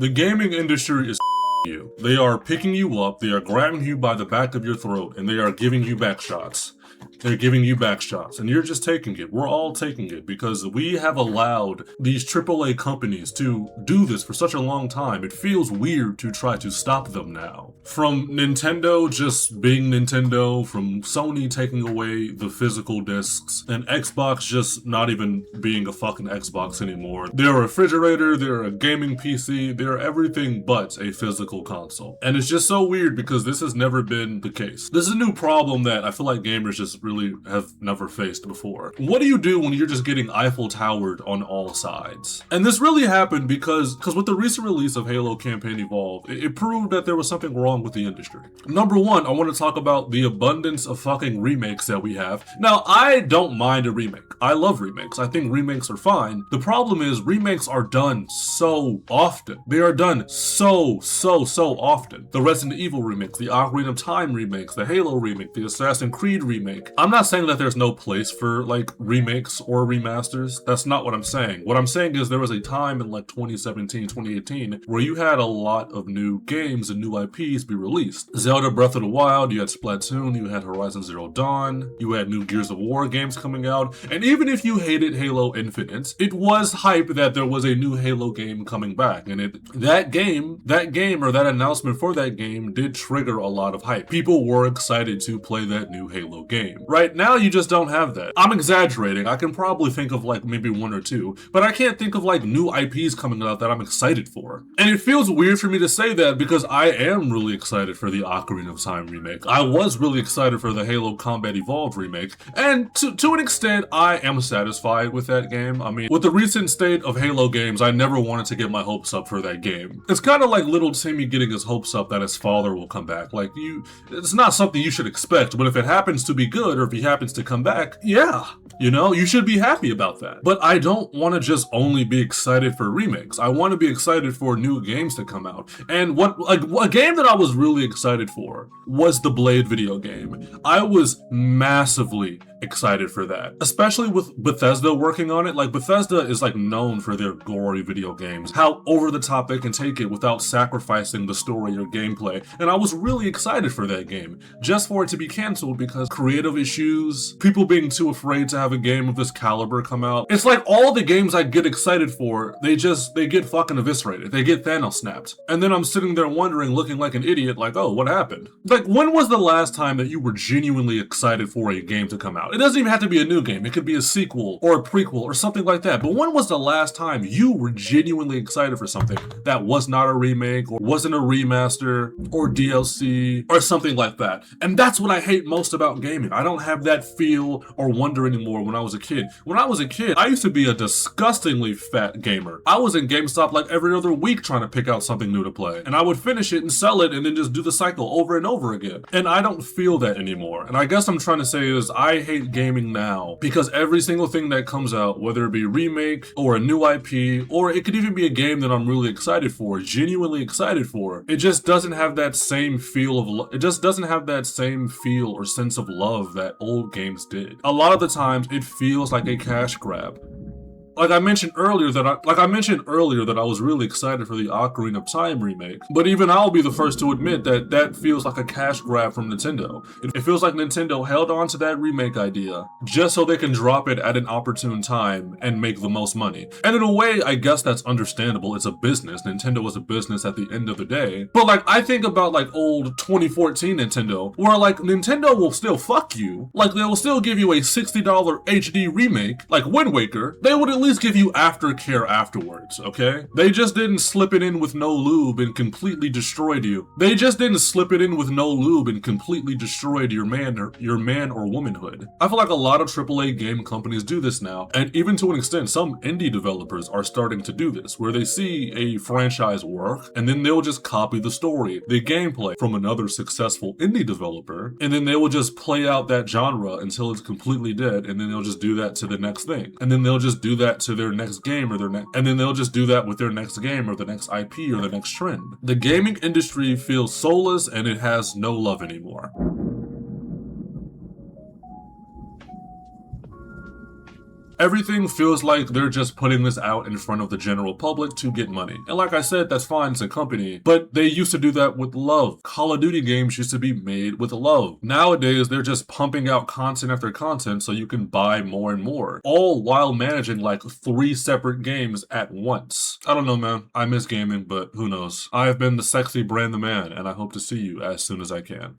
The gaming industry is you. They are picking you up, they are grabbing you by the back of your throat, and they are giving you back shots. They're giving you back shots, and you're just taking it. We're all taking it because we have allowed these AAA companies to do this for such a long time. It feels weird to try to stop them now. From Nintendo just being Nintendo, from Sony taking away the physical discs, and Xbox just not even being a fucking Xbox anymore. They're a refrigerator, they're a gaming PC, they're everything but a physical console. And it's just so weird because this has never been the case. This is a new problem that I feel like gamers just really have never faced before. What do you do when you're just getting Eiffel Towered on all sides? And this really happened because with the recent release of Halo Campaign Evolved, it proved that there was something wrong with the industry. Number one, I want to talk about the abundance of fucking remakes that we have. Now, I don't mind a remake. I love remakes. I think remakes are fine. The problem is remakes are done so often. They are done so often. The Resident Evil remakes, the Ocarina of Time remakes, the Halo remake, the Assassin's Creed remake. I'm not saying that there's no place for like remakes or remasters. That's not what I'm saying. What I'm saying is there was a time in like 2017, 2018 where you had a lot of new games and new IPs be released. Zelda Breath of the Wild, you had Splatoon, you had Horizon Zero Dawn, you had new Gears of War games coming out, and even if you hated Halo Infinite, it was hype that there was a new Halo game coming back, and that game or that announcement for that game did trigger a lot of hype. People were excited to play that new Halo game. Right now, you just don't have that. I'm exaggerating. I can probably think of like maybe one or two, but I can't think of like new IPs coming out that I'm excited for. And it feels weird for me to say that because I am really excited for the Ocarina of Time remake. I was really excited for the Halo Combat Evolved remake, and to an extent, I am satisfied with that game. I mean, with the recent state of Halo games, I never wanted to get my hopes up for that game. It's kind of like little Timmy getting his hopes up that his father will come back. Like, it's not something you should expect, but if it happens to be good, or if he happens to come back, yeah, you know, you should be happy about that. But I don't want to just only be excited for remakes. I want to be excited for new games to come out. And a game that I was really excited for was the Blade video game. I was massively excited for that, especially with Bethesda working on it. Like, Bethesda is like known for their gory video games, how over the top they can take it without sacrificing the story or gameplay. And I was really excited for that game, just for it to be canceled because creative issues, people being too afraid to have a game of this caliber come out. It's like all the games I get excited for, they get fucking eviscerated. They get Thanos snapped. And then I'm sitting there wondering, looking like an idiot, like, oh, what happened? Like, when was the last time that you were genuinely excited for a game to come out? It doesn't even have to be a new game. It could be a sequel or a prequel or something like that. But when was the last time you were genuinely excited for something that was not a remake or wasn't a remaster or DLC or something like that? And that's what I hate most about gaming. I don't have that feel or wonder anymore when I was a kid. When I was a kid, I used to be a disgustingly fat gamer. I was in GameStop like every other week trying to pick out something new to play. And I would finish it and sell it and then just do the cycle over and over again. And I don't feel that anymore. And I guess I'm trying to say is I hate gaming now because every single thing that comes out, whether it be a remake or a new IP, or it could even be a game that I'm really excited for, genuinely excited for, it just doesn't have that same feel of, it just doesn't have that same feel or sense of love that old games did. A lot of the times it feels like a cash grab. Like I mentioned earlier that I was really excited for the Ocarina of Time remake, but even I'll be the first to admit that that feels like a cash grab from Nintendo. It feels like Nintendo held on to that remake idea just so they can drop it at an opportune time and make the most money. And in a way, I guess that's understandable. It's a business. Nintendo is a business at the end of the day. But like, I think about like old 2014 Nintendo, where like Nintendo will still fuck you. Like, they will still give you a $60 HD remake, like Wind Waker. They would at least give you aftercare afterwards, okay? They just didn't slip it in with no lube and completely destroyed you. They just didn't slip it in with no lube and completely destroyed your man or womanhood. I feel like a lot of AAA game companies do this now, and even to an extent, some indie developers are starting to do this, where they see a franchise work, and then they'll just copy the story, the gameplay from another successful indie developer, and then they will just play out that genre until it's completely dead, and then they'll just do that to the next thing. And then they'll just do that to their next game and then they'll just do that with their next game or the next IP or the next trend. The gaming industry feels soulless and it has no love anymore. Everything feels like they're just putting this out in front of the general public to get money. And like I said, that's fine, it's a company, but they used to do that with love. Call of Duty games used to be made with love. Nowadays, they're just pumping out content after content so you can buy more and more, all while managing like 3 separate games at once. I don't know, man. I miss gaming, but who knows? I have been the sexy brand the man, and I hope to see you as soon as I can.